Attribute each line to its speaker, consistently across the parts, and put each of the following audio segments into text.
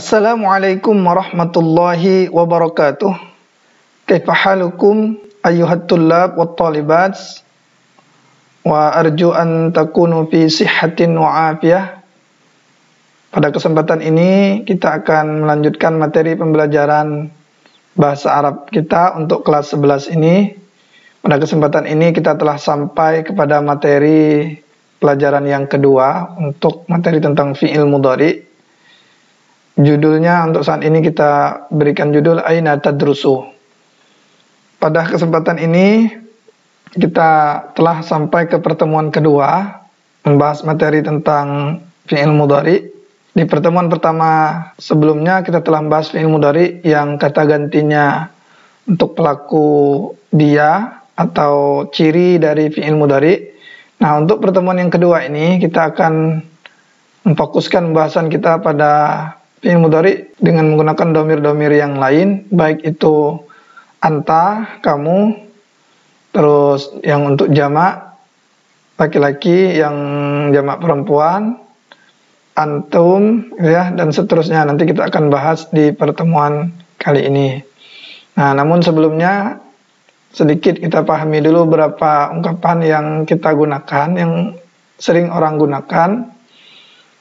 Speaker 1: Assalamualaikum warahmatullahi wabarakatuh. Kaifa halukum ayyuhat tullab wat talibat? Wa arju an takunu fi sihhatin wa afiyah. Pada kesempatan ini kita akan melanjutkan materi pembelajaran bahasa Arab kita untuk kelas 11 ini. Pada kesempatan ini kita telah sampai kepada materi pelajaran yang kedua untuk materi tentang fi'il mudhari. Judulnya untuk saat ini kita berikan judul Aina Tadrusu. Pada kesempatan ini kita telah sampai ke pertemuan kedua membahas materi tentang fi'il mudhari. Di pertemuan pertama sebelumnya kita telah membahas fi'il mudhari yang kata gantinya untuk pelaku dia atau ciri dari fi'il mudhari. Nah, untuk pertemuan yang kedua ini kita akan memfokuskan pembahasan kita pada fi'il mudhari dengan menggunakan domir-domir yang lain, baik itu anta, kamu, terus yang untuk jamak laki-laki, yang jamak perempuan, antum, ya, dan seterusnya. Nanti kita akan bahas di pertemuan kali ini. Nah, namun sebelumnya sedikit kita pahami dulu beberapa ungkapan yang kita gunakan, yang sering orang gunakan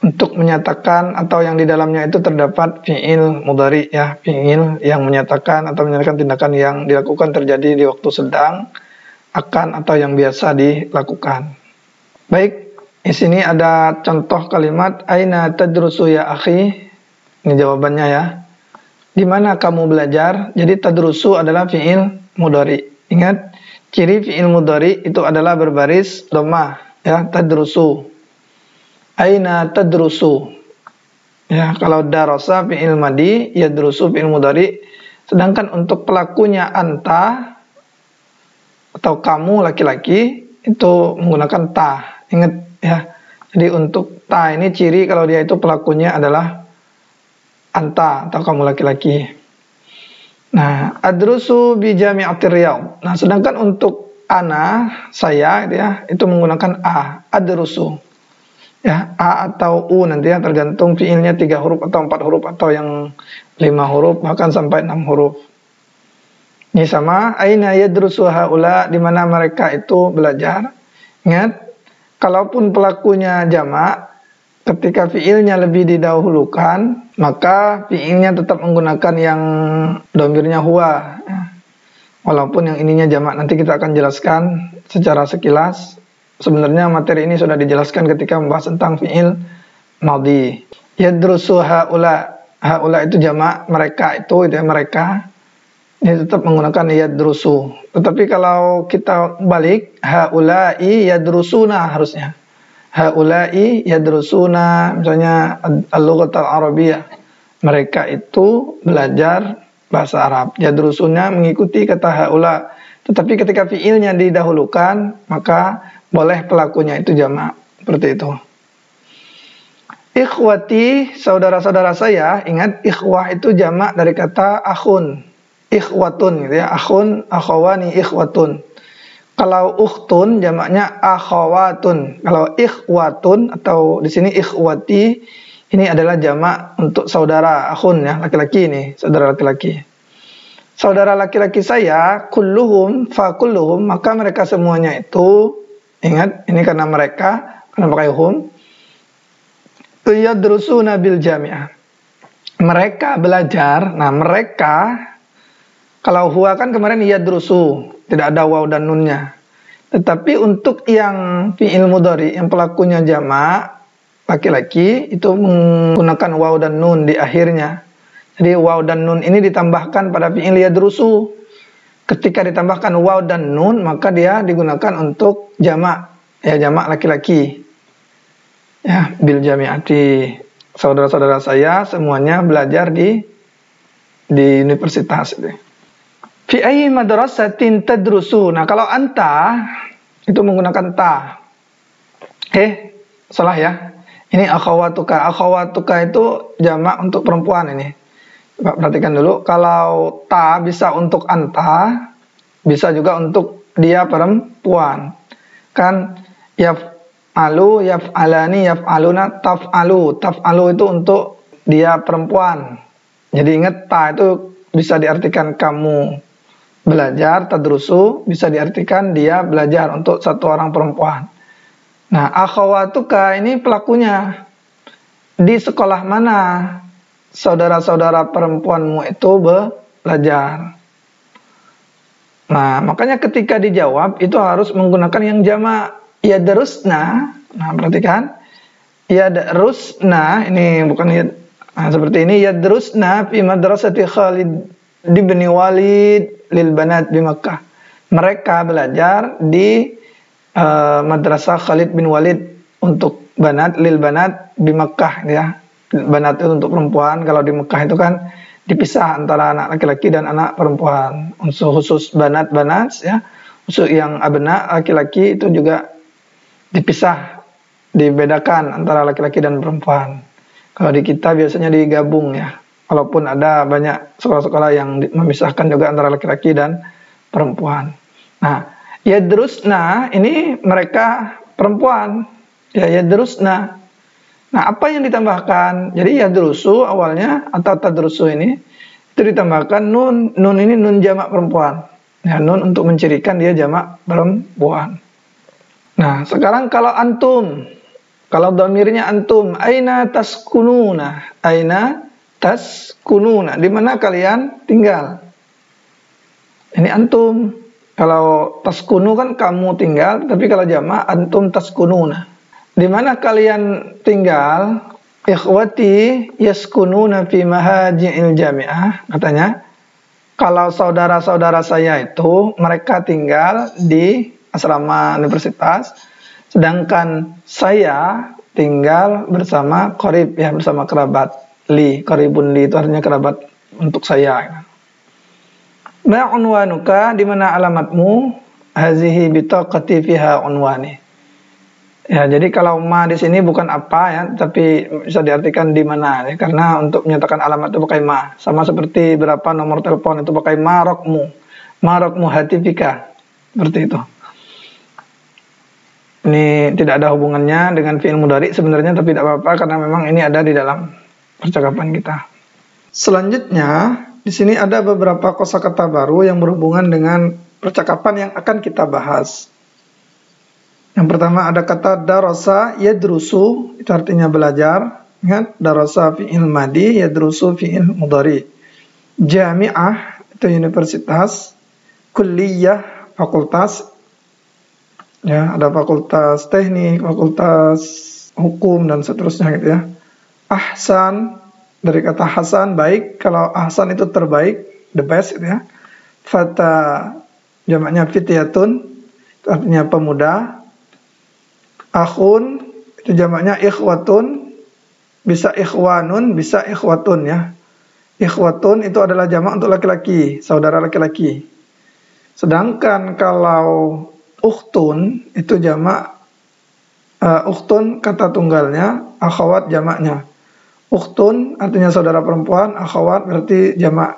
Speaker 1: untuk menyatakan atau yang di dalamnya itu terdapat fi'il mudhari, ya, fi'il yang menyatakan atau menyatakan tindakan yang dilakukan terjadi di waktu sedang, akan, atau yang biasa dilakukan. Baik, di sini ada contoh kalimat Aina tadrusu ya akhi. Ini jawabannya, ya. Di mana kamu belajar? Jadi tadrusu adalah fi'il mudhari. Ingat, ciri fi'il mudhari itu adalah berbaris dhammah, ya, tadrusu. Aina tadrusu. Ya, kalau darasa fi'il madi, yadrusu fi'il mudhari. Sedangkan untuk pelakunya anta atau kamu laki-laki itu menggunakan ta. Ingat, ya. Jadi untuk ta ini ciri kalau dia itu pelakunya adalah anta atau kamu laki-laki. Nah, adrusu bi Jami'atir Riyadh. Nah, sedangkan untuk ana, saya, ya, itu menggunakan a, adrusu. Ya, a atau u nanti, ya, tergantung fiilnya 3 huruf atau 4 huruf atau yang 5 huruf bahkan sampai 6 huruf. Ini sama aina yadrusu haula, di mana mereka itu belajar. Ingat, kalaupun pelakunya jamak, ketika fiilnya lebih didahulukan, maka fiilnya tetap menggunakan yang domirnya huwa, ya. Walaupun yang ininya jamak, nanti kita akan jelaskan secara sekilas. Sebenarnya materi ini sudah dijelaskan ketika membahas tentang fi'il madhi. Yadrusu haula. Haula itu jamak, mereka itu, ya, mereka. Ini tetap menggunakan yadrusu. Tetapi kalau kita balik, haula'i yadrusuna harusnya. Haula'i yadrusuna, misalnya al-lughat al-arabiyah. Mereka itu belajar bahasa Arab. Yadrusuna mengikuti kata haula. Tetapi ketika fi'ilnya didahulukan, maka boleh pelakunya itu jamak, seperti itu. Ikhwati, saudara-saudara saya. Ingat, ikhwah itu jamak dari kata akhun, ikhwatun, gitu, ya. Akhun, akhawani, ikhwatun. Kalau ukhtun jamaknya akhawatun. Kalau ikhwatun atau di sini ikhwati, ini adalah jamak untuk saudara, akhun, ya, laki-laki ini, saudara laki-laki. Saudara laki-laki saya, kulluhum fa kulluhum, maka mereka semuanya itu, ingat, ini karena mereka, karena pakai hum, yadrusuna bil jami'ah. Mereka belajar. Nah, mereka, kalau huwa kan kemarin yadrusu, tidak ada waw dan nunnya. Tetapi untuk yang fi'il mudhari, yang pelakunya jamak, laki-laki, itu menggunakan waw dan nun di akhirnya. Jadi waw dan nun ini ditambahkan pada fi'il yadrusu. Ketika ditambahkan waw dan nun, maka dia digunakan untuk jamak, ya, jamak laki-laki. Ya, bil jami'ati. Saudara-saudara saya semuanya belajar di universitas itu. Fi ayyi madrasatin tadrusu. Nah, kalau anta itu menggunakan ta. Salah, ya. Ini akhawatuka. Akhawatuka itu jamak untuk perempuan ini. Coba perhatikan dulu. Kalau ta bisa untuk anta, bisa juga untuk dia perempuan. Kan yaf'alu, yaf'alani, yaf'aluna, taf'alu. Taf'alu itu untuk dia perempuan. Jadi ingat, ta itu bisa diartikan kamu belajar, tadrusu bisa diartikan dia belajar untuk satu orang perempuan. Nah, akhawatuka ini pelakunya. Di sekolah mana saudara-saudara perempuanmu itu belajar? Nah, makanya ketika dijawab itu harus menggunakan yang jamak yadrusna. Nah, perhatikan. Yadrusna ini bukan seperti ini, yadrusna fi madrasati Khalid bin Walid lil banat di Makkah. Mereka belajar di madrasah Khalid bin Walid untuk banat, lil banat di Makkah ya. Banat itu untuk perempuan, kalau di Mekah itu kan dipisah antara anak laki-laki dan anak perempuan. Khusus banat ya. Khusus yang abna laki-laki itu juga dipisah, dibedakan antara laki-laki dan perempuan. Kalau di kita biasanya digabung ya. Walaupun ada banyak sekolah-sekolah yang memisahkan juga antara laki-laki dan perempuan. Nah, yadrusna ini mereka perempuan. Ya, yadrusna. Nah, apa yang ditambahkan? Jadi yadrusu awalnya atau tadrusu ini itu ditambahkan nun. Nun ini nun jamak perempuan. Ya, nun untuk mencirikan dia jamak perempuan. Nah, sekarang kalau antum, kalau dhamirnya antum, aina taskununa? Aina taskununa? Di mana kalian tinggal? Ini antum. Kalau taskunu kan kamu tinggal, tapi kalau jamak antum taskununa. Di mana kalian tinggal? Ikhwati yaskununa fi mahaji'il jami'ah. Katanya, kalau saudara-saudara saya itu mereka tinggal di asrama universitas, sedangkan saya tinggal bersama qarib ya, bersama kerabat. Qaribun li itu artinya kerabat untuk saya. Ma unwanuka, di mana alamatmu? Hazihi bitaqati fiha unwani. Ya, jadi kalau ma di sini bukan apa ya, tapi bisa diartikan di mana ya, karena untuk menyatakan alamat itu pakai ma. Sama seperti berapa nomor telepon itu pakai ma rokmu hatifika. Seperti itu. Ini tidak ada hubungannya dengan fi'il mudhari sebenarnya, tapi tidak apa-apa karena memang ini ada di dalam percakapan kita. Selanjutnya, di sini ada beberapa kosakata baru yang berhubungan dengan percakapan yang akan kita bahas. Yang pertama ada kata darasa yadrusu, itu artinya belajar. Ingat, darasa fi'il madi, yadrusu fi'il mudhari. Jami'ah itu universitas, kulliyah fakultas. Ya, ada fakultas teknik, fakultas hukum dan seterusnya gitu ya. Ahsan dari kata hasan baik, kalau ahsan itu terbaik, the best gitu ya. Fata jamaknya fityatun, itu artinya pemuda. Akhun itu jamaknya ikhwatun, bisa ikhwanun, bisa ikhwatun ya. Ikhwatun itu adalah jamak untuk laki-laki, saudara laki-laki. Sedangkan kalau ukhtun itu jamak, ukhtun kata tunggalnya, akhwat jamaknya. Ukhtun artinya saudara perempuan, akhwat berarti jamak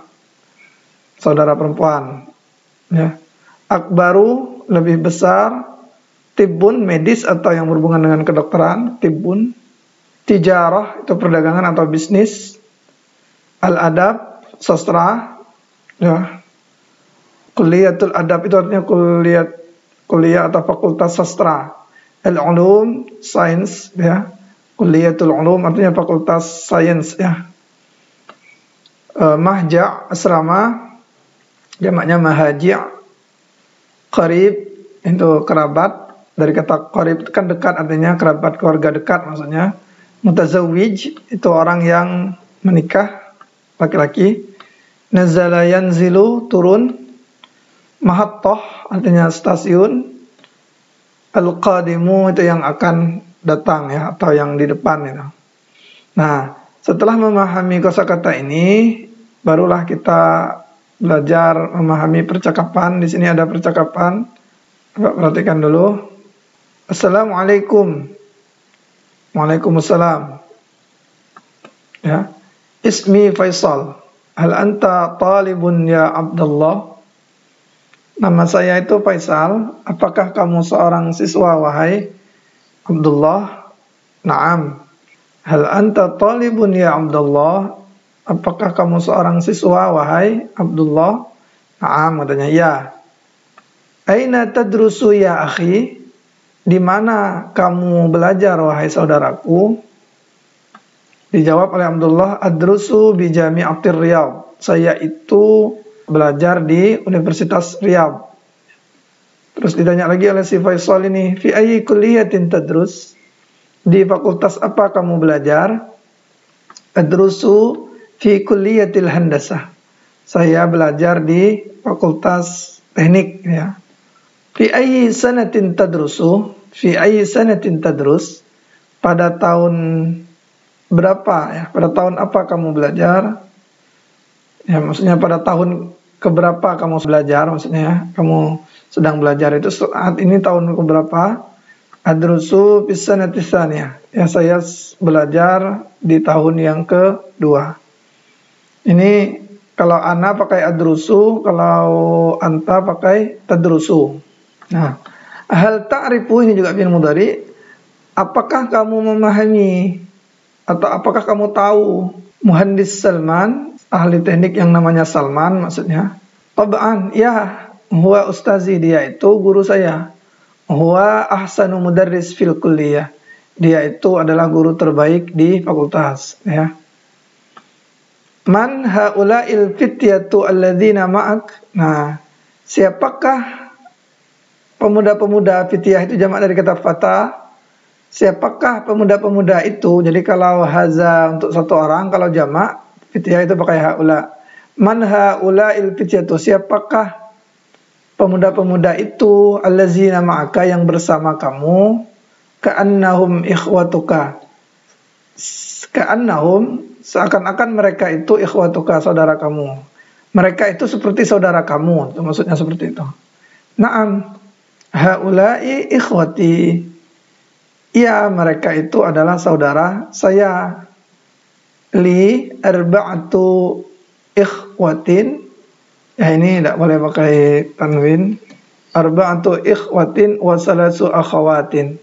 Speaker 1: saudara perempuan. Ya. Akbaru lebih besar. Tibbun medis atau yang berhubungan dengan kedokteran, tibbun. Tijarah itu perdagangan atau bisnis. Al-adab sastra, ya. Kulliyatul adab itu artinya kuliah atau fakultas sastra. Al-ulum sains, ya. Kulliyatul ulum artinya fakultas sains, ya. Mahja asrama, jamaknya mahaji'. Qarib itu kerabat. Dari kata qarib itu kan dekat, artinya kerabat keluarga dekat maksudnya. Mutazawwij itu orang yang menikah, laki-laki. Nazala yanzilu turun. Mahattah artinya stasiun. Al-qadimu itu yang akan datang ya, atau yang di depan itu. Nah, setelah memahami kosakata ini, barulah kita belajar memahami percakapan. Di sini ada percakapan. Coba perhatikan dulu. Assalamualaikum. Waalaikumsalam. Ya. Ismi Faisal. Hal anta talibun ya Abdullah? Nama saya itu Faisal. Apakah kamu seorang siswa wahai Abdullah? Naam. Hal anta talibun ya Abdullah? Apakah kamu seorang siswa wahai Abdullah? Naam, katanya ya. Aina tadrusu ya akhi? Di mana kamu belajar wahai saudaraku? Dijawab oleh Abdullah, adrusu bi Jami'atir Riyadh. Saya itu belajar di Universitas Riyadh. Terus ditanya lagi oleh si Faisal ini, fi ayyi kulliyatin tadrus? Di fakultas apa kamu belajar? Adrusu fi kulliyatil handasah. Saya belajar di fakultas teknik, ya. Fi ayyi sanatin tadrusu? Fi ayyi sanatin tadrus? Pada tahun berapa, ya? Pada tahun apa kamu belajar? Ya, maksudnya pada tahun keberapa kamu belajar, maksudnya ya. Kamu sedang belajar itu saat ini tahun keberapa? Adrusu fis sanati tsaniyah. Ya, saya belajar di tahun yang kedua. Ini kalau ana pakai adrusu, kalau anta pakai tadrusu. Nah, hal ta'rifu ini juga fi'il mudhari. Apakah kamu memahami atau apakah kamu tahu Muhandis Salman, ahli teknik yang namanya Salman maksudnya? Tab'an, ya, huwa ustazi, dia itu guru saya. Huwa ahsanu mudarris fil kulliyah. Dia itu adalah guru terbaik di fakultas, ya. Man haula'il fityatu alladzina ma'ak? Nah, siapakah pemuda-pemuda? Fityah itu jamak dari kata fata. Siapakah pemuda-pemuda itu? Jadi kalau haza untuk satu orang, kalau jamak fityah itu pakai haula. Man haula'il fityatu? Siapakah pemuda-pemuda itu allazina ma'aka yang bersama kamu? Ka'annahum ikhwatuka. Ka'annahum, seakan-akan mereka itu ikhwatuka, saudara kamu. Mereka itu seperti saudara kamu. Itu maksudnya seperti itu. Naam, haula'i ikhwati. Ya, mereka itu adalah saudara saya. Li arba'atu ikhwatin. Ya, ini tidak boleh pakai tanwin. Arba'atu ikhwatin wa salasu akhawatin.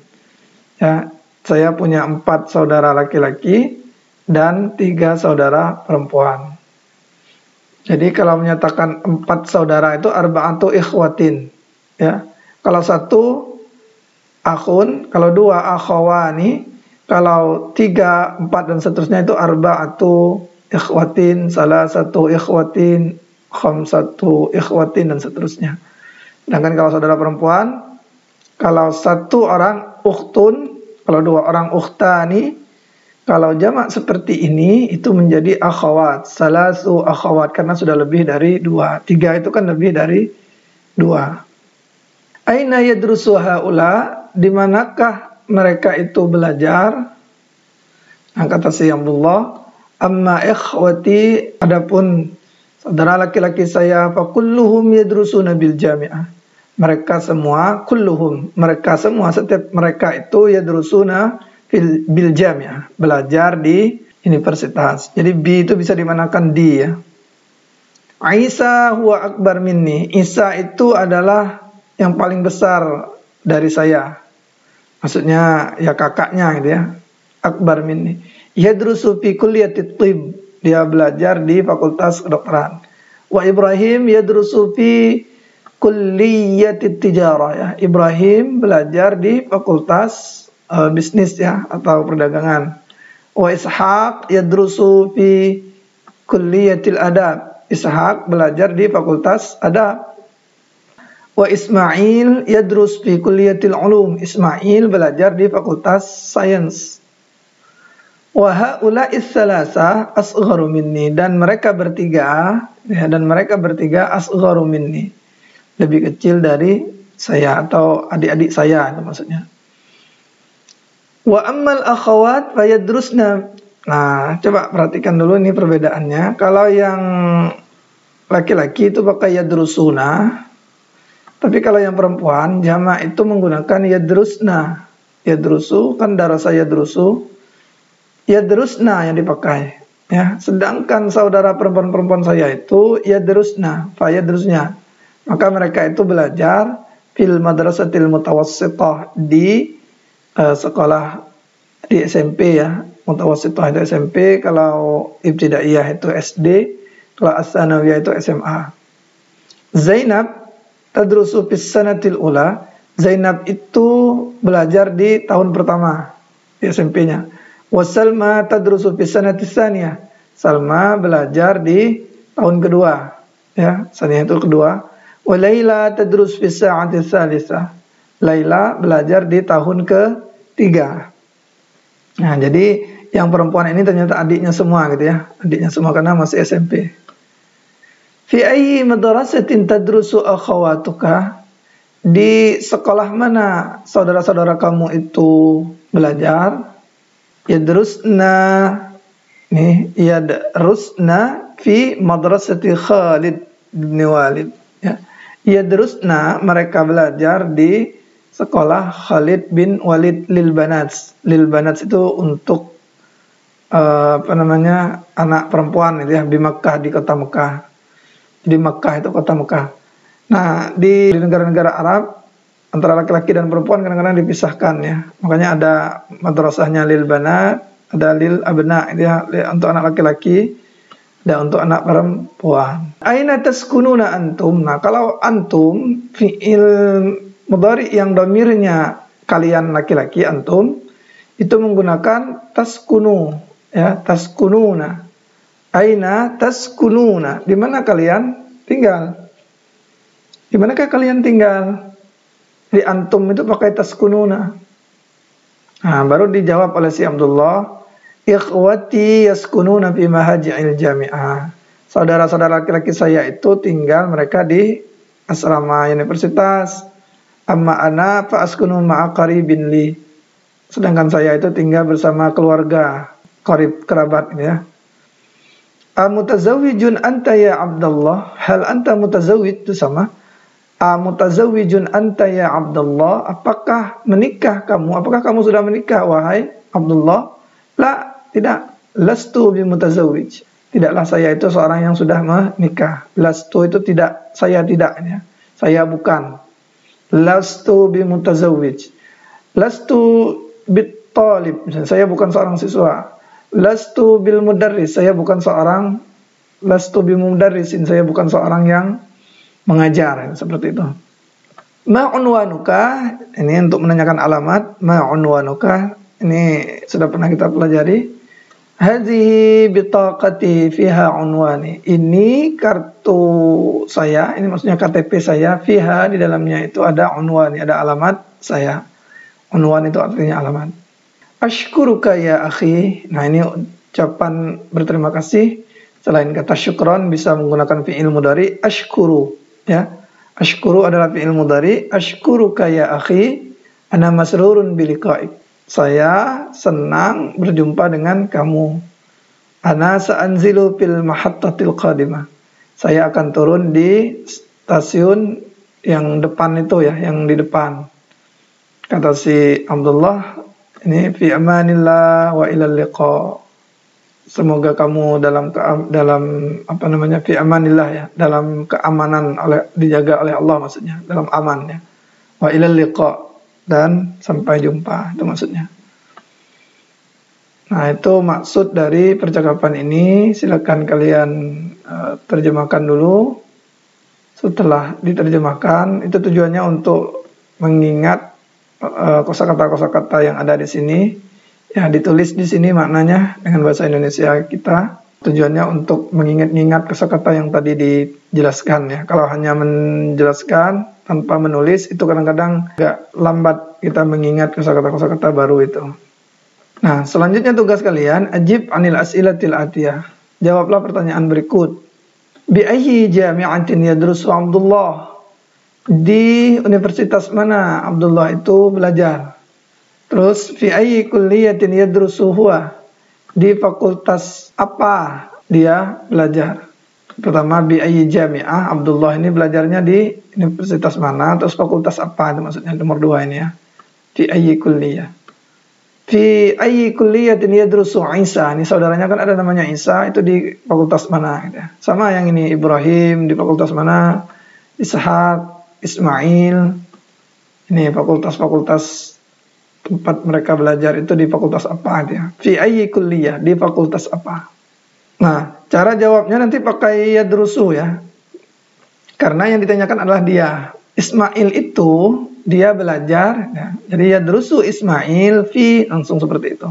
Speaker 1: Ya, saya punya 4 saudara laki-laki dan 3 saudara perempuan. Jadi kalau menyatakan 4 saudara itu arba'atu ikhwatin, ya. Kalau 1 akhun, kalau 2 akhawani, kalau 3, 4 dan seterusnya itu arba'atu ikhwatin, salah satu ikhwatin, khamsatu ikhwatin dan seterusnya. Sedangkan kalau saudara perempuan, kalau 1 orang ukhtun, kalau 2 orang ukhtani, kalau jamak seperti ini itu menjadi akhawat, salasu akhawat, karena sudah lebih dari 2. 3 itu kan lebih dari 2. Aina yadrusu haula? Di manakah mereka itu belajar? Nah, kata si Abdullah, amma ikhwati, adapun saudara laki-laki saya, fa kulluhum yadrusuna bil jami'ah. Mereka semua, kulluhum, mereka semua, setiap mereka itu yadrusuna bil jami'ah, belajar di universitas. Jadi bi itu bisa dimanakan di, ya. Isa huwa akbar minni. Isa itu adalah yang paling besar dari saya. Maksudnya ya kakaknya gitu, ya. Akbar minni. Yadrusu fi kulliyatit thib. Dia belajar di fakultas kedokteran. Wa Ibrahim yadrusu fi kulliyatit tijarah, ya. Ibrahim belajar di fakultas bisnis, ya, atau perdagangan. Wa Ishaq yadrusu fi kulliyatil adab. Ishaq belajar di fakultas adab. Wa Ismail yadrus fi kulliyatil ulum. Ismail belajar di fakultas sains. Wa haula'is salasa asgharu minni. Dan mereka bertiga, ya, asgharu minni, lebih kecil dari saya atau adik-adik saya, itu maksudnya. Wa ammal akhawat fayadrusna. Nah, coba perhatikan dulu ini perbedaannya. Kalau yang laki-laki itu pakai yadrusuna, tapi kalau yang perempuan jamak itu menggunakan yadrusna. Yadrusu kan darasa yadrusu, yadrusna yang dipakai, ya. Sedangkan saudara perempuan saya itu yadrusna, fayadrusnya. Maka mereka itu belajar fil madrasatil mutawassithah, di sekolah di SMP, ya, mutawassithah itu SMP, kalau ibtidaiyah itu SD, kalau as-tsanawiyah itu SMA. Zainab tadrusu fis sanatil ula. Zainab itu belajar di tahun pertama di SMP-nya. Wa Salma tadrusu fis sanatis tsaniyah. Salma belajar di tahun kedua, ya, saniyah itu kedua. Wa Laila tadrus fis sa'atis tsalisah. Laila belajar di tahun ketiga. Nah, jadi yang perempuan ini ternyata adiknya semua gitu ya. Adiknya semua karena masih SMP. Fi ayyi madrasatin tadrusu akhawatuka? Di sekolah mana saudara-saudara kamu itu belajar? Yadrusna fi madrasati Khalid bin Walid, ya. Yadrusna, mereka belajar di sekolah Khalid bin Walid lil banats. Lil banats itu untuk anak perempuan itu ya, di Mekah, di kota Mekah. Di Mekah itu kota Mekah. Nah, di negara-negara Arab antara laki-laki dan perempuan kadang-kadang dipisahkan ya. Makanya ada madrasahnya lil banat, ada lil abna, itu ya, untuk anak laki-laki, dan untuk anak perempuan. Aina taskununa antum? Nah, kalau antum fi'il mudhari yang dhamirnya kalian laki-laki, antum, itu menggunakan taskunu, ya, taskununa. Aina taskununa? Di mana kalian tinggal? Di manakah kalian tinggal? Di antum itu pakai taskununa. Nah, baru dijawab oleh si Abdullah, ikhwati yaskununa fi mahaji'il jami'ah. Saudara-saudara laki-laki saya itu tinggal mereka di asrama universitas. Amma ana fa askunu ma'a qaribin li. Sedangkan saya itu tinggal bersama keluarga, qarib, kerabat ya. Mutazawwijun anta ya Abdullah? Hal anta mutazawwij? Itu sama. Mutazawwijun anta ya Abdullah? Apakah menikah kamu? Apakah kamu sudah menikah wahai Abdullah? La, tidak. Lastu bimutazawwij. Tidaklah saya itu seorang yang sudah menikah. Lastu itu tidak, saya tidak ya. Saya bukan. Lastu bimutazawwij. Lastu bittalib. Saya bukan seorang siswa. Lastu bil mudarris. Saya bukan seorang. Lastu bimudarrisin. Saya bukan seorang yang mengajar, seperti itu. Ma'unwanuka, ini untuk menanyakan alamat. Ma'unwanuka, ini sudah pernah kita pelajari. Hadhihi bitaqati fiha unwani. Ini kartu saya, ini maksudnya KTP saya. Fiha, di dalamnya itu ada unwani, ada alamat saya. Unwan itu artinya alamat. Ashkuruka ya akhi. Nah, ini ucapan berterima kasih. Selain kata syukron bisa menggunakan fi'il mudhari ashkuru, ya. Ashkuru adalah fi'il mudhari. Ashkuruka ya akhi, ana masrurun biliqa'ik. Saya senang berjumpa dengan kamu. Ana sa'anzilu fil mahattatil qadimah. Saya akan turun di stasiun yang depan itu ya, yang di depan. Kata si Abdullah, ini fi amanillah wa ilal liqa. Semoga kamu dalam fi amanillah ya, dalam keamanan, dijaga oleh Allah maksudnya, dalam aman ya. Wa ilal liqa, dan sampai jumpa, itu maksudnya. Nah, itu maksud dari percakapan ini. Silakan kalian terjemahkan dulu. Setelah diterjemahkan, itu tujuannya untuk mengingat kosakata-kosakata yang ada di sini. Ya, ditulis di sini maknanya dengan bahasa Indonesia kita. Tujuannya untuk mengingat-ingat kosakata yang tadi dijelaskan ya. Kalau hanya menjelaskan tanpa menulis, itu kadang-kadang agak lambat kita mengingat kosakata-kosakata baru itu. Nah, selanjutnya tugas kalian, ajib anil as'ilatil atiyah. Jawablah pertanyaan berikut. Bi ayyi jami'atin yadrusu Abdullah? Di universitas mana Abdullah itu belajar? Terus fi ayyi kulliyatin yadrusu huwa? Di fakultas apa dia belajar? Pertama, bi ayyi jami'ah, Abdullah ini belajarnya di universitas mana, terus fakultas apa, itu maksudnya nomor 2 ini ya. Fi ayyi kulliyah. Fi ayyi kulliyatin yadrusu Isa. Ini saudaranya kan ada namanya Isa, itu di fakultas mana gitu ya. Sama yang ini Ibrahim di fakultas mana? Ishaq, Ismail. Ini fakultas-fakultas tempat mereka belajar itu di fakultas apa dia. Fi ayyi kulliyah, di fakultas apa. Nah, cara jawabnya nanti pakai yadrusu ya. Karena yang ditanyakan adalah dia. Ismail itu dia belajar ya. Jadi yadrusu Ismail fi, langsung seperti itu.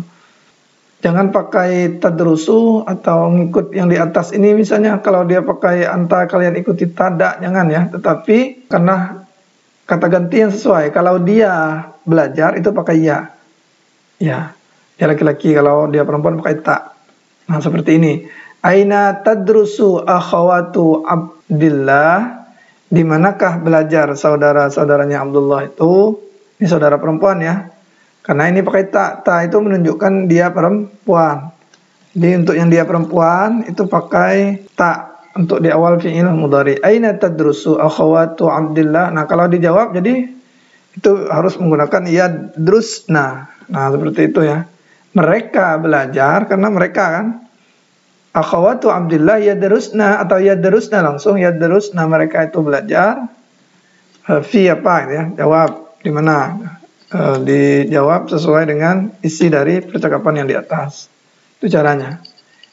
Speaker 1: Jangan pakai tadrusu atau ngikut yang di atas ini misalnya. Kalau dia pakai anta, kalian ikuti tada, jangan ya. Tetapi karena kata ganti yang sesuai. Kalau dia belajar itu pakai ya. Ya, dia laki-laki. Kalau dia perempuan pakai ta. Nah, seperti ini. Aina tadrusu akhawatu Abdillah. Di manakah belajar saudara-saudaranya Abdullah itu? Ini saudara perempuan ya. Karena ini pakai ta. Ta itu menunjukkan dia perempuan. Jadi untuk yang dia perempuan itu pakai ta untuk di awal fi'il mudhari. Aina tadrusu akhawatu Abdillah. Nah, kalau dijawab jadi itu harus menggunakan yadrusna. Nah, seperti itu ya. Mereka belajar karena mereka kan. Akhawatu Abdillah yadrusna atau yadrusna langsung yadrusna, mereka itu belajar. Fi apa ya? Jawab di mana? Dijawab sesuai dengan isi dari percakapan yang di atas. Itu caranya.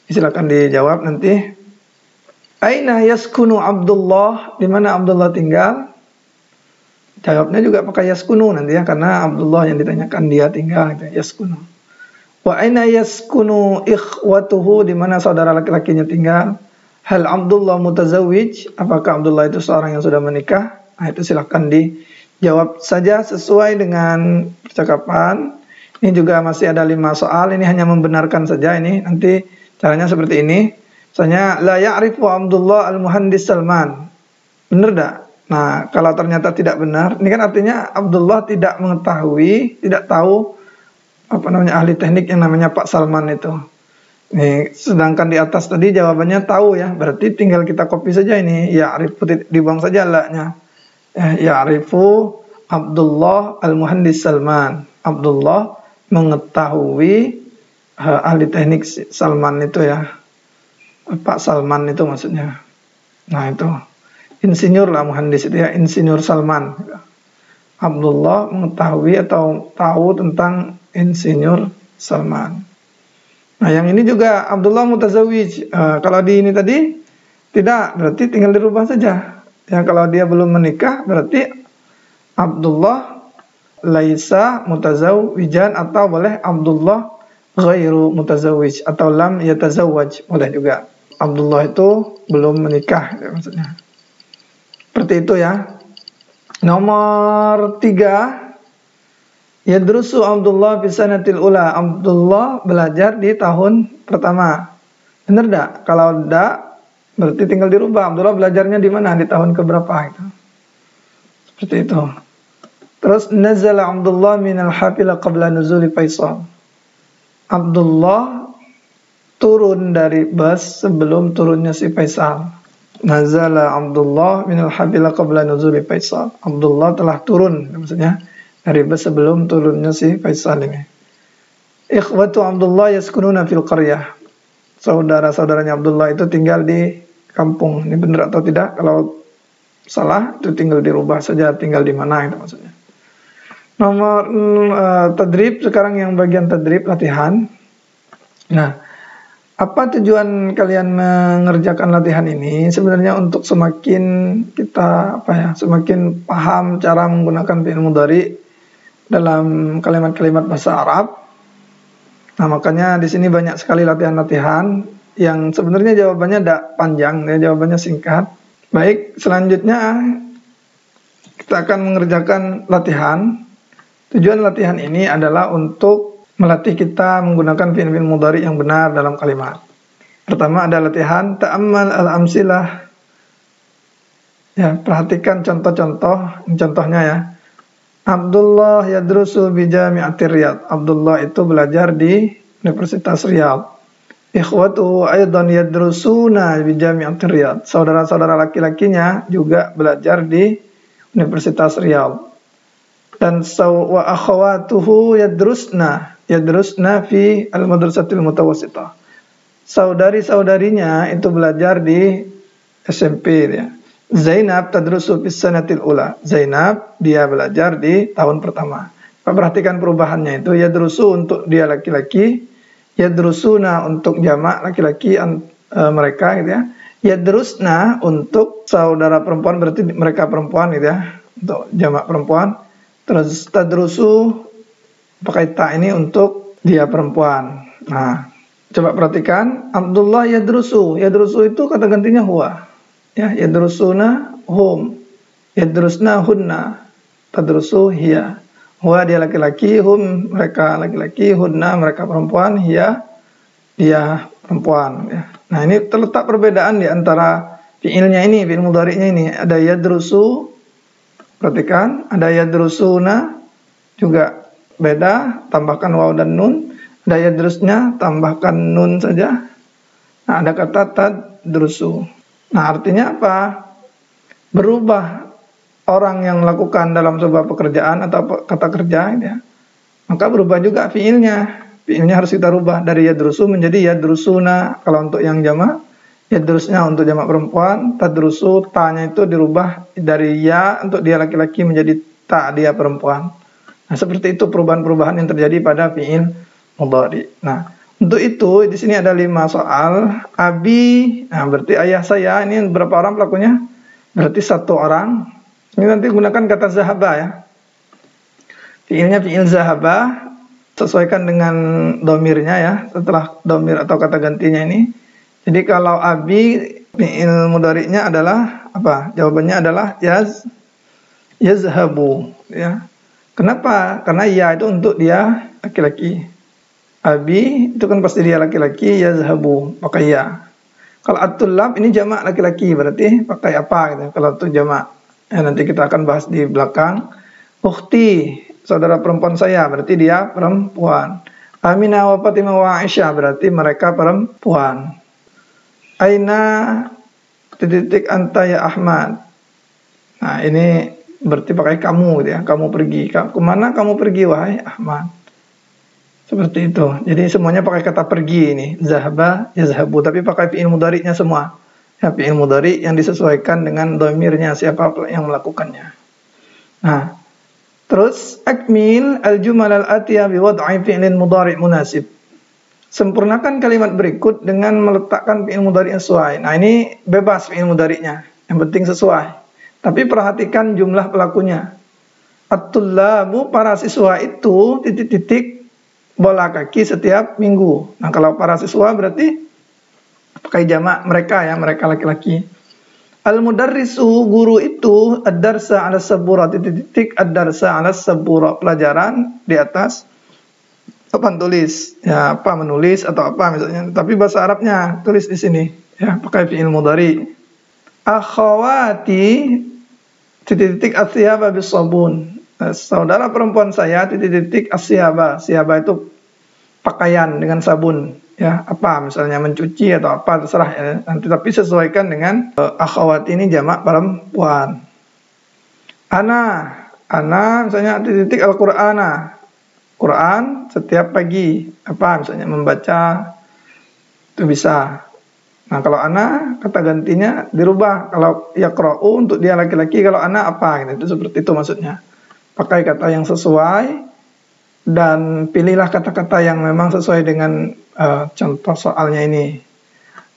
Speaker 1: Silakan dijawab nanti. Aina yaskunu Abdullah, di mana Abdullah tinggal? Jawabnya juga pakai yaskunu nanti ya, karena Abdullah yang ditanyakan dia tinggal gitu, yaskunu. Wa aina yaskunu ikhwatuhu, di mana saudara laki-lakinya tinggal? Hal Abdullah mutazawwij, apakah Abdullah itu seorang yang sudah menikah? Nah, itu silakan dijawab saja sesuai dengan percakapan. Ini juga masih ada 5 soal, ini hanya membenarkan saja ini. Nanti caranya seperti ini. Misalnya la ya'rifu Abdullah al-muhandis Salman. Benar enggak? Nah, kalau ternyata tidak benar, ini kan artinya Abdullah tidak mengetahui, tidak tahu ahli teknik yang namanya Pak Salman itu. Nih, sedangkan di atas tadi jawabannya tahu ya, berarti tinggal kita copy saja ini, ya'rifu dibuang saja la-nya. Ya'rifu Abdullah al-muhandis Salman. Abdullah mengetahui ahli teknik Salman itu ya. Pak Salman itu maksudnya. Nah, itu insinyur lah muhandis itu ya, insinyur Salman. Abdullah mengetahui atau tahu tentang insinyur Salman. Nah, yang ini juga Abdullah mutazawwij. Kalau di ini tadi tidak, berarti tinggal dirubah saja. Ya, kalau dia belum menikah berarti Abdullah laisa mutazawwijan, atau boleh Abdullah ghairu mutazawwij atau lam yatazawwaj, boleh juga. Abdullah itu belum menikah ya, maksudnya. Seperti itu ya. Nomor 3, yadrusu Abdullah fi sanatil ula. Abdullah belajar di tahun pertama. Benar enggak? Kalau enggak, berarti tinggal dirubah. Abdullah belajarnya di mana? Di tahun keberapa itu? Seperti itu. Terus nazala Abdullah minal hafila qabla nuzuli Faisal. Abdullah turun dari bus sebelum turunnya si Faisal. Nazala Abdullah minal hafila qabla nuzuli Faisal. Abdullah telah turun, maksudnya dari bus sebelum turunnya si Faisal ini. Ikhwatu Abdullah yaskununa fil qaryah. Saudara-saudaranya Abdullah itu tinggal di kampung. Ini benar atau tidak? Kalau salah itu tinggal dirubah saja, tinggal di mana itu maksudnya. Nomor tadrib, sekarang yang bagian tadrib latihan. Nah, apa tujuan kalian mengerjakan latihan ini? Sebenarnya untuk semakin kita semakin paham cara menggunakan fi'il mudhari dalam kalimat-kalimat bahasa Arab. Nah, makanya di sini banyak sekali latihan-latihan yang sebenarnya jawabannya tidak panjang, ya, jawabannya singkat. Baik, selanjutnya kita akan mengerjakan latihan. Tujuan latihan ini adalah untuk melatih kita menggunakan fi'il mudhari yang benar dalam kalimat. Pertama ada latihan ta'ammal al-amsilah. Ya, perhatikan contoh-contoh. Contohnya ya. Abdullah yadrusu bi Jami'atir Riyadh. Abdullah itu belajar di Universitas Riyadh. Ikhwatu aidan yadrusuna bi Jami'atir Riyadh. Saudara-saudara laki-lakinya juga belajar di Universitas Riyadh. Dan wa akhawatuhu yadrusna fi al-madrasatil mutawassithah. Saudari-saudarinya itu belajar di SMP ya. Zainab tadrusu fis sanatil ula. Zainab dia belajar di tahun pertama. Perhatikan perubahannya itu, yadrusu untuk dia laki-laki, yadrusuna untuk jamak laki-laki mereka gitu ya. Yadrusna untuk saudara perempuan, berarti mereka perempuan gitu ya, untuk jamak perempuan. Terus tadrusu pakai ta ini untuk dia perempuan. Nah, coba perhatikan Abdullah yadrusu. Yadrusu itu kata gantinya huwa. Ya, yadrusuna hum. Yadrusna hunna. Tadrusu hiya. Huwa dia laki-laki, hum mereka laki-laki, hunna mereka perempuan, hiya dia perempuan ya. Nah, ini terletak perbedaan di antara fiilnya ini, fiil mudhari'nya ini. Ada yadrusu, perhatikan, ada yadrusuna juga beda, tambahkan waw dan nun. Ada yadrusnya, tambahkan nun saja. Nah, ada kata tadrusu. Nah, artinya apa? Berubah orang yang melakukan dalam sebuah pekerjaan atau kata kerja ya. Maka berubah juga fiilnya. Fiilnya harus kita rubah dari yadrusu menjadi yadrusuna kalau untuk yang jamak, yadrusnya untuk jamak perempuan, tadrusu ta-nya itu dirubah dari ya untuk dia laki-laki menjadi ta dia perempuan. Nah, seperti itu perubahan-perubahan yang terjadi pada fiil mudhari. Nah, untuk itu di sini ada 5 soal. Abi, nah berarti ayah saya, ini berapa orang pelakunya? Berarti 1 orang. Ini nanti gunakan kata zahaba ya. Fiilnya fiil zahaba. Sesuaikan dengan domirnya ya, setelah domir atau kata gantinya ini. Jadi kalau abi fi'il mudhari'nya adalah apa? Jawabannya adalah yazhabu ya. Kenapa? Karena ya itu untuk dia laki-laki. Abi itu kan pasti dia laki-laki, yazhabu pakai ya. Kalau at-tullab ini jamak laki-laki, berarti pakai apa gitu. Kalau itu jamak. Ya, nanti kita akan bahas di belakang. Ukhti, saudara perempuan saya, berarti dia perempuan. Aminah wa Fatimah wa Aisyah, berarti mereka perempuan. Aina titik anta ya Ahmad. Nah, ini berarti pakai kamu gitu ya. Kamu pergi. Kemana kamu pergi wahai Ahmad? Seperti itu. Jadi semuanya pakai kata pergi ini. Zahaba, yazhabu, tapi pakai fi'il mudhari'nya semua. Ya, fi'il mudhari' yang disesuaikan dengan dhamirnya siapa yang melakukannya. Nah, terus akmil al-jumal al-atiyah bi wad'i fi'lin mudhari' munasib. Sempurnakan kalimat berikut dengan meletakkan fi'il mudhari' yang sesuai. Nah, ini bebas fi'il mudhari'nya, yang penting sesuai. Tapi perhatikan jumlah pelakunya. At-tullabu, para siswa itu titik-titik bola kaki setiap minggu. Nah, kalau para siswa berarti pakai jamak mereka ya, mereka laki-laki. Al-mudarrisu, guru itu, ad-darsa 'ala sabura titik ad-darsa 'ala sabura, pelajaran di atas papan tulis. Ya, apa menulis atau apa misalnya. Tapi bahasa Arabnya tulis di sini ya, pakai fi'il mudhari. Akhawati titik asyaba bisabun. Saudara perempuan saya titik asyaba. Syaba itu pakaian dengan sabun. Ya, apa misalnya mencuci atau apa terserah ya. Nanti tapi sesuaikan dengan akhawat ini jamak perempuan. Ana misalnya titik al-Qur'ana. Quran setiap pagi. Apa misalnya membaca itu bisa. Nah, kalau ana kata gantinya dirubah. Kalau yaqra'u untuk dia laki-laki, kalau ana apa gitu. Itu seperti itu maksudnya. Pakai kata yang sesuai dan pilihlah kata-kata yang memang sesuai dengan contoh soalnya ini.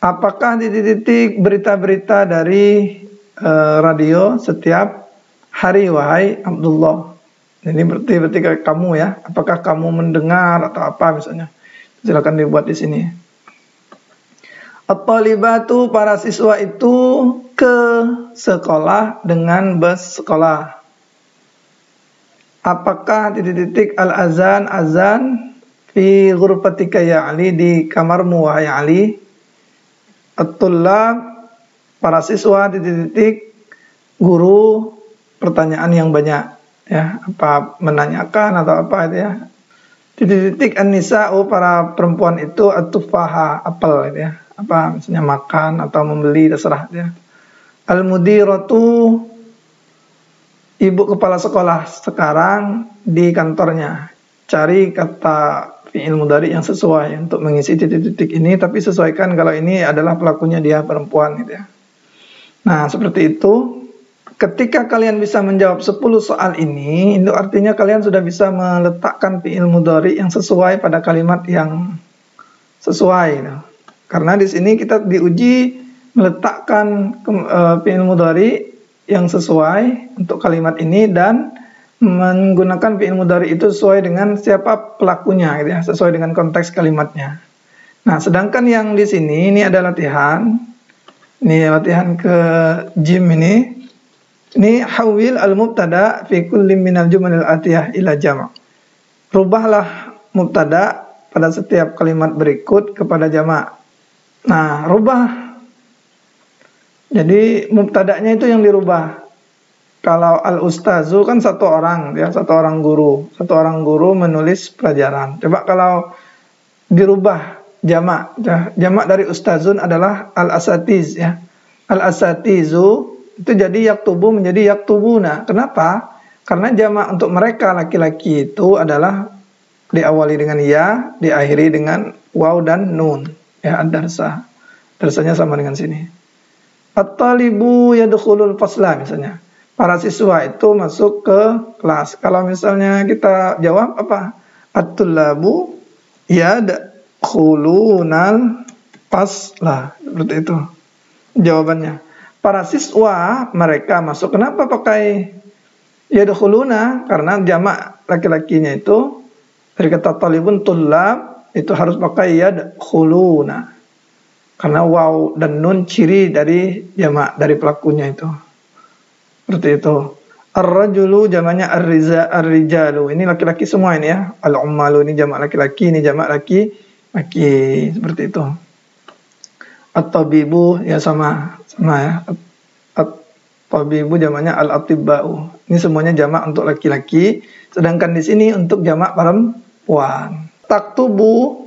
Speaker 1: Apakah titik-titik berita-berita dari radio setiap hari wahai Abdullah? Ini berarti kamu ya. Apakah kamu mendengar atau apa misalnya? Silakan dibuat di sini. At-talibatu, para siswa itu ke sekolah dengan bus sekolah. Apakah titik-titik al-azan azan fi ghurfatika ya Ali, di kamarmu wahai Ali. At-tullab, para siswa titik-titik guru, pertanyaan yang banyak ya, apa menanyakan atau apa itu ya. Titik-titik an-nisa'u, para perempuan itu at-tufaha, apel gitu ya. Apa misalnya makan atau membeli terserah ya. Al-mudiratu, ibu kepala sekolah sekarang di kantornya. Cari kata fi'il mudhari yang sesuai untuk mengisi titik-titik ini, tapi sesuaikan kalau ini adalah pelakunya dia perempuan gitu ya. Nah, seperti itu. ketika kalian bisa menjawab 10 soal ini, itu artinya kalian sudah bisa meletakkan fi'il mudhari yang sesuai pada kalimat yang sesuai. Karena di sini kita diuji meletakkan fi'il mudhari yang sesuai untuk kalimat ini dan menggunakan fi'il mudhari itu sesuai dengan siapa pelakunya, gitu ya, sesuai dengan konteks kalimatnya. Nah, sedangkan yang di sini ini ada latihan. Ini latihan ke gym ini. Ini hawil al-mubtada fi kulli minal jumalil atiyah ila jama'. Rubahlah mubtada pada setiap kalimat berikut kepada jama'. Nah, rubah. Jadi mubtada'nya itu yang dirubah. Kalau al-ustazu kan satu orang, ya, satu orang guru. Satu orang guru menulis pelajaran. Coba kalau dirubah jama'. Jama' dari ustazun adalah al-asatiz, ya. Al-asatizu itu jadi yaktubu menjadi yaktubuna. Kenapa? Karena jamak untuk mereka laki-laki itu adalah diawali dengan ya, diakhiri dengan waw dan nun. Ya, ad-darsa. Darsanya sama dengan sini. At-talibu yadkhulul fasla misalnya. Para siswa itu masuk ke kelas. Kalau misalnya kita jawab apa? At-tullabu yadkhulunal fasla. Seperti itu jawabannya. Para siswa mereka masuk. Kenapa pakai yadkhuluna? Karena jamak laki-lakinya itu dari kata talibun tullab itu harus pakai yadkhuluna. Karena waw dan nun ciri dari jamak dari pelakunya itu. Seperti itu. Ar-rajulu jamaknya ar-rijalu. Ini laki-laki semua ini ya. Al-ummalu ini jamak laki-laki, ini jamak laki-laki. Seperti itu. At-tabibu ya sama ya. At-tabibu jamaknya al-atibba'u. Ini semuanya jamak untuk laki-laki, sedangkan di sini untuk jamak perempuan. Taktubu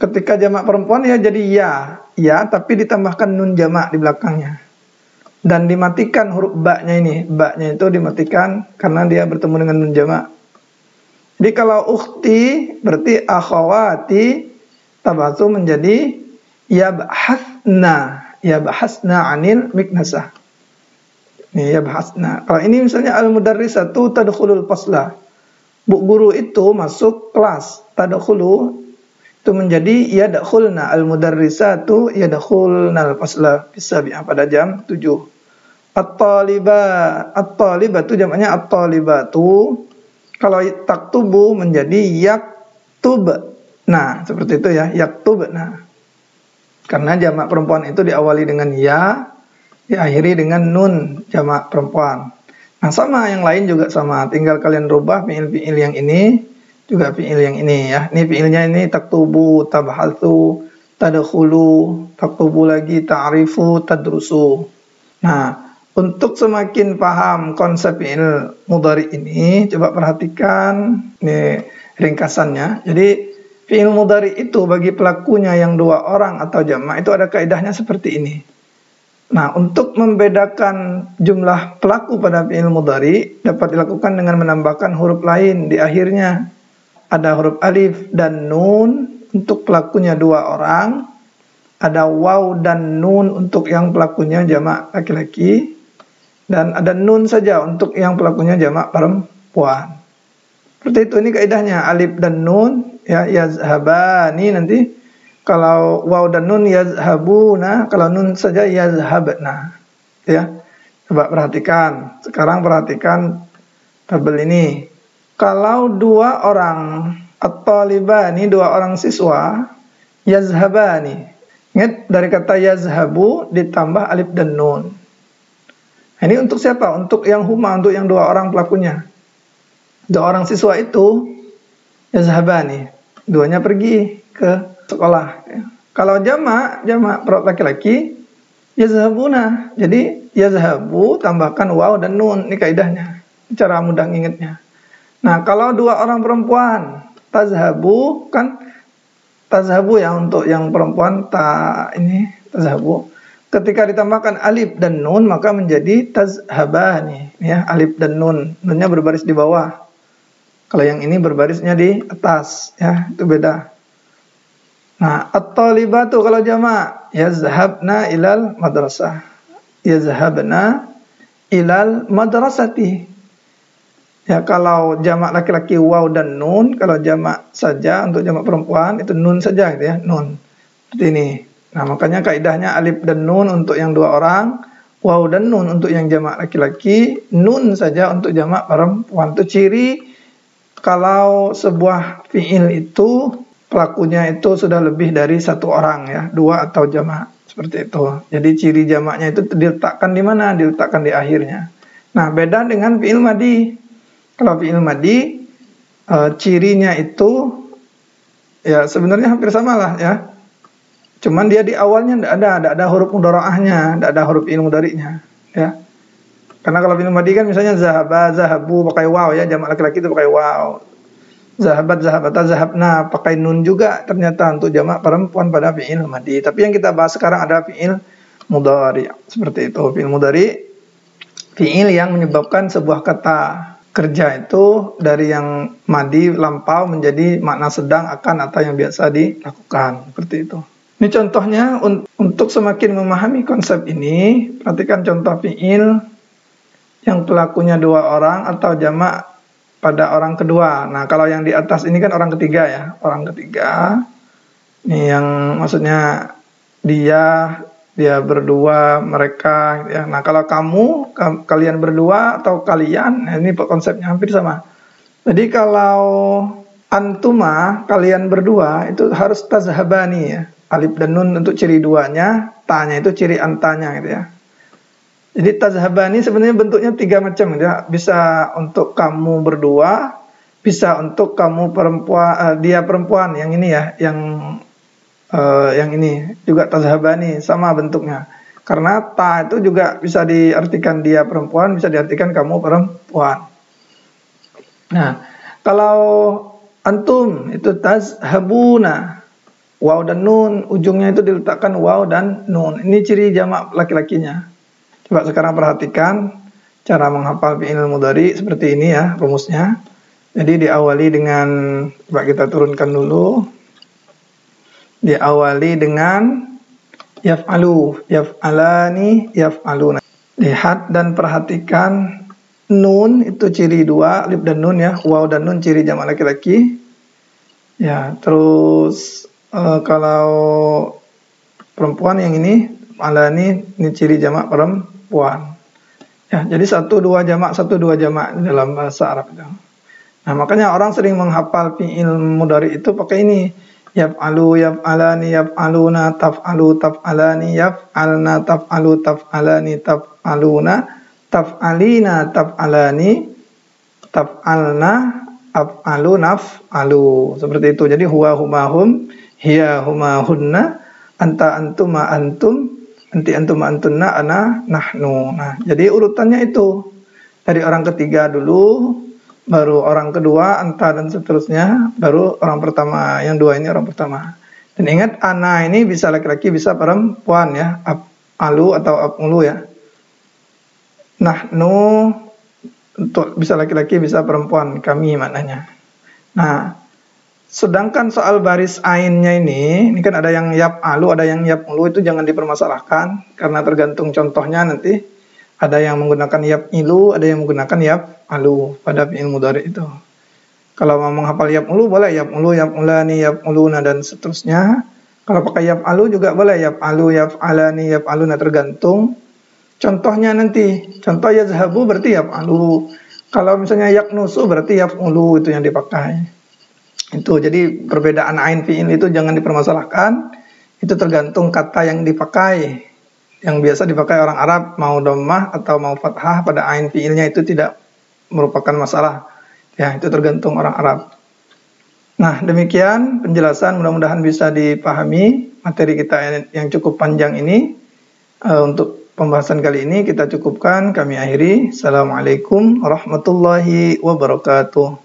Speaker 1: ketika jamak perempuan ya jadi ya, tapi ditambahkan nun jamak di belakangnya. Dan dimatikan huruf ba-nya ini. Ba-nya itu dimatikan karena dia bertemu dengan nun jamak. Jadi kalau ukhti berarti akhawati tabasu menjadi yabhasna anil miknasah. Nih yabhasna. Kalau ini misalnya al-mudarrisatu tadkhulul fasla. Bu guru itu masuk kelas. Tadkhulu itu menjadi yadkhulna. Al-mudarrisatu yadkhulnal fasla bisabi'ah pada jam 7. At-talibatu jamaknya at-talibatu. Kalau taktubu menjadi yaktub. Nah, seperti itu ya, yaktub. Nah, karena jamak perempuan itu diawali dengan ya, diakhiri dengan nun jamak perempuan. Nah, sama yang lain juga sama. Tinggal kalian rubah fiil-fiil yang ini juga fiil yang ini ya. Ini fiilnya ini taktubu, tabhatsu, tadkhulu, taktubu lagi, ta'rifu, tadrusu. Nah, untuk semakin paham konsep fiil mudhari ini, coba perhatikan ini ringkasannya. Jadi fi'il mudhari itu bagi pelakunya yang 2 orang atau jamak itu ada kaidahnya seperti ini. Nah, untuk membedakan jumlah pelaku pada fi'il mudhari dapat dilakukan dengan menambahkan huruf lain di akhirnya. Ada huruf alif dan nun untuk pelakunya 2 orang. Ada waw dan nun untuk yang pelakunya jamak laki-laki. Dan ada nun saja untuk yang pelakunya jamak perempuan. Seperti itu, ini kaidahnya alif dan nun ya, yazhabani nanti kalau waw dan nun yazhabuna, kalau nun saja yazhabna ya. Coba perhatikan. Sekarang perhatikan tabel ini. Kalau 2 orang at-talibani, 2 orang siswa, yazhabani. Ingat dari kata yazhabu ditambah alif dan nun. Ini untuk siapa? Untuk yang huma, untuk yang 2 orang pelakunya. 2 orang siswa itu yazhabani, 2-nya pergi ke sekolah ya. Kalau jamak laki-laki yazhabuna. Jadi yazhabu tambahkan waw dan nun. Ini kaidahnya. Cara mudah ngingetnya. Nah, kalau 2 orang perempuan tazhabu kan tazhabu ya untuk yang perempuan ini tazhabu. Ketika ditambahkan alif dan nun maka menjadi tazhabani ya, alif dan nun. Nunnya berbaris di bawah. Kalau yang ini berbarisnya di atas ya, itu beda. Nah, at-talibatu kalau jamak yazhabna ilal madrasah. Yazhabna ilal madrasati. Ya, kalau jamak laki-laki waw dan nun, kalau jamak saja untuk jamak perempuan itu nun saja gitu ya, nun. Seperti ini. Nah, makanya kaidahnya alif dan nun untuk yang dua orang, waw dan nun untuk yang jamak laki-laki, nun saja untuk jamak perempuan. Itu ciri kalau sebuah fiil itu pelakunya itu sudah lebih dari satu orang ya, dua atau jamak seperti itu. Jadi ciri jamaknya itu diletakkan di mana? Diletakkan di akhirnya. Nah, beda dengan fiil madi. Kalau fiil madi cirinya itu ya sebenarnya hampir sama lah ya. Cuman dia di awalnya tidak ada huruf mudharaahnya, tidak ada huruf fiil mudhari'nya ya. Karena kalau fiil madi kan misalnya zahaba, zahabu pakai waw ya, jamak laki-laki itu pakai waw. Zahabat, zahabata, zahabna pakai nun juga ternyata untuk jamak perempuan pada fiil madi. Tapi yang kita bahas sekarang adalah fiil mudhari. Seperti itu, fiil mudhari, fiil yang menyebabkan sebuah kata kerja itu dari yang madi lampau menjadi makna sedang, akan, atau yang biasa dilakukan. Seperti itu. Ini contohnya untuk semakin memahami konsep ini, perhatikan contoh fiil yang pelakunya dua orang atau jamak pada orang kedua. Nah, kalau yang di atas ini kan orang ketiga ya, orang ketiga. Ini yang maksudnya dia berdua, mereka ya. Nah, kalau kalian berdua atau kalian, nah ini konsepnya hampir sama. Jadi kalau antuma, kalian berdua itu harus tazhabani ya. Alif dan nun untuk ciri duanya, ta-nya itu ciri antanya gitu ya. Jadi tazhabani sebenarnya bentuknya tiga macam ya. Bisa untuk kamu berdua, bisa untuk kamu perempuan, dia perempuan yang ini ya, yang ini juga tazhabani sama bentuknya. Karena ta itu juga bisa diartikan dia perempuan, bisa diartikan kamu perempuan. Nah, kalau antum itu tazhabuna, waw dan nun, ujungnya itu diletakkan waw dan nun. Ini ciri jamak laki-lakinya. Coba sekarang perhatikan cara menghafal fi'il mudhari seperti ini ya rumusnya. Jadi diawali dengan, coba kita turunkan dulu. Diawali dengan yaf'alu, yaf'alani, yaf'aluna. Lihat dan perhatikan nun itu ciri dua, alif dan nun ya, waw dan nun ciri jamak laki-laki. Ya, terus kalau perempuan yang ini alani ini ciri jamak perempuan. Ya, jadi satu dua jamak dalam bahasa Arab itu. Nah, makanya orang sering menghafal fi'il mudhari itu pakai ini. Yaf'alu, yaf'alani, yaf'aluna, taf'alu, taf'alani, yaf'alna, taf'alu, taf'alani, taf'aluna, taf'alina, taf'alani, taf'alna, af'alu, naf'alu. Seperti itu. Jadi huwa humahum, hiya humahunna, anta antuma antum, anti antuma antunna, ana nahnu. Nah, jadi urutannya itu. Dari orang ketiga dulu, baru orang kedua, anta dan seterusnya, baru orang pertama. Yang dua ini orang pertama. Dan ingat, ana ini bisa laki-laki, bisa perempuan ya. Af'alu atau af'ulu ya. Nahnu untuk bisa laki-laki, bisa perempuan, kami maknanya. Nah, sedangkan soal baris ainnya ini kan ada yang yaf'alu, ada yang yaf'ulu, itu jangan dipermasalahkan karena tergantung contohnya nanti. Ada yang menggunakan yaf'ilu, ada yang menggunakan yaf'alu pada fi'il mudhari itu. Kalau mau menghafal yaf'ulu boleh yaf'ulu, yaf'ulani, yaf'uluna dan seterusnya. Kalau pakai yaf'alu juga boleh yaf'alu, yaf'alani, yaf'aluna, tergantung contohnya nanti. Contoh yazhabu berarti yaf'alu. Kalau misalnya yaknusu berarti yaf'ulu, itu yang dipakai. Itu jadi perbedaan ain fi'il itu jangan dipermasalahkan. Itu tergantung kata yang dipakai. Yang biasa dipakai orang Arab, mau dhammah atau mau fathah pada ain fi'ilnya itu tidak merupakan masalah. Ya, itu tergantung orang Arab. Nah, demikian penjelasan, mudah-mudahan bisa dipahami materi kita yang cukup panjang ini. Untuk pembahasan kali ini kita cukupkan, kami akhiri. Assalamualaikum warahmatullahi wabarakatuh.